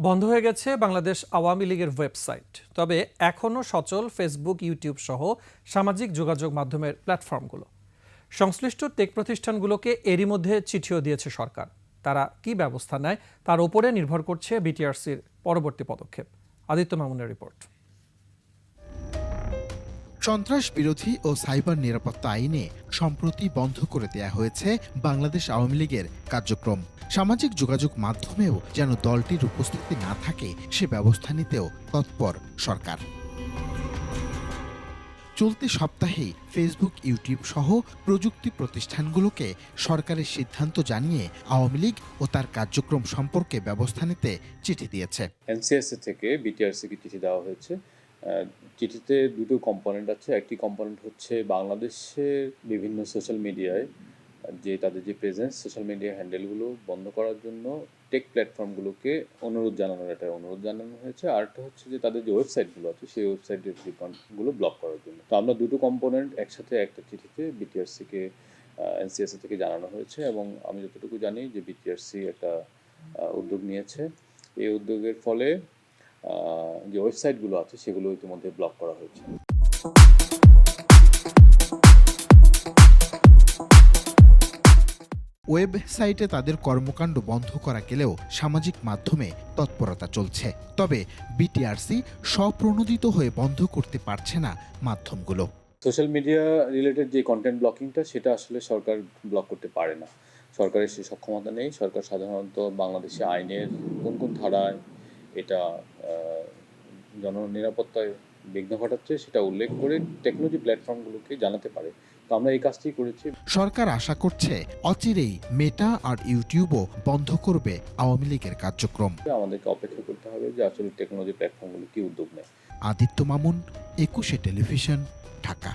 বন্ধ হয়ে গেছে বাংলাদেশ আওয়ামী লীগের ওয়েবসাইট। তবে এখনও সচল ফেসবুক, ইউটিউব সহ সামাজিক যোগাযোগ মাধ্যমের প্ল্যাটফর্মগুলো। সংশ্লিষ্ট টেক প্রতিষ্ঠানগুলোকে এরই মধ্যে চিঠিও দিয়েছে সরকার। তারা কি ব্যবস্থা নেয় তার উপরে নির্ভর করছে বিটিআরসির পরবর্তী পদক্ষেপ। আদিত্য মামুনের রিপোর্ট। সন্ত্রাস বিরোধী ও সাইবার নিরাপত্তা আইনে সম্প্রতি বন্ধ করে দেয়া হয়েছে বাংলাদেশ আওয়ামী লীগের কার্যক্রম। সামাজিক যোগাযোগ মাধ্যমেও যেন দলটির উপস্থিতি না থাকে সে ব্যবস্থা নিতেও তৎপর সরকার। চলতি সপ্তাহেই ফেসবুক, ইউটিউব সহ প্রযুক্তি প্রতিষ্ঠানগুলোকে সরকারের সিদ্ধান্ত জানিয়ে আওয়ামী লীগ ও তার কার্যক্রম সম্পর্কে ব্যবস্থা নিতে চিঠি দিয়েছে। এনসিএসএ থেকে বিটিআরসিকে চিঠি দেওয়া হয়েছে। চিঠিতে দুটো কম্পোনেন্ট আছে। একটি কম্পোনেন্ট হচ্ছে বাংলাদেশের বিভিন্ন সোশ্যাল মিডিয়ায় যে তাদের যে প্রেজেন্স, সোশ্যাল মিডিয়া হ্যান্ডেলগুলো বন্ধ করার জন্য টেক প্ল্যাটফর্মগুলোকে অনুরোধ জানানো হয়েছে। আরেকটা হচ্ছে যে তাদের যে ওয়েবসাইটগুলো আছে সেই ওয়েবসাইটের অ্যাকাউন্টগুলো ব্লক করার জন্য। তো আমরা দুটো কম্পোনেন্ট একসাথে একটা চিঠিতে বিটিআরসিকে এনসিএসএ থেকে জানানো হয়েছে এবং আমি যতটুকু জানি যে বিটিআরসি একটা উদ্যোগ নিয়েছে। এই উদ্যোগের ফলে যে ওয়েবসাইটগুলো আছে সেগুলো ইতিমধ্যে ব্লক করা হয়েছে। ওয়েবসাইটে তাদের কর্মকাণ্ড বন্ধ করা গেলেও সামাজিক মাধ্যমে তৎপরতা চলছে। তবে বিটিআরসি স্বপ্রণোদিত হয়ে বন্ধ করতে পারছে না মাধ্যমগুলো। সোশ্যাল মিডিয়া রিলেটেড যে কন্টেন্ট ব্লকিংটা সেটা আসলে সরকার ব্লক করতে পারে না। সরকারের সে সক্ষমতা নেই। সরকার সাধারণত বাংলাদেশে আইনের কোন ধারায় এটা জননিরাপত্তায় বিঘ্ন ঘটাচ্ছে সেটা উল্লেখ করে টেকনোলজি প্ল্যাটফর্মগুলোকে জানাতে পারে। তো আমরা এই কাজটি করেছি। সরকার আশা করছে অচিরেই মেটা আর ইউটিউবও বন্ধ করবে আওয়ামী লীগের কার্যক্রম। আমাদেরকে অপেক্ষা করতে হবে যে আসলে টেকনোলজি প্ল্যাটফর্মগুলো কি উদ্যোগ নেয়। আদিত্য মামুন, 21 টেলিভিশন, ঢাকা।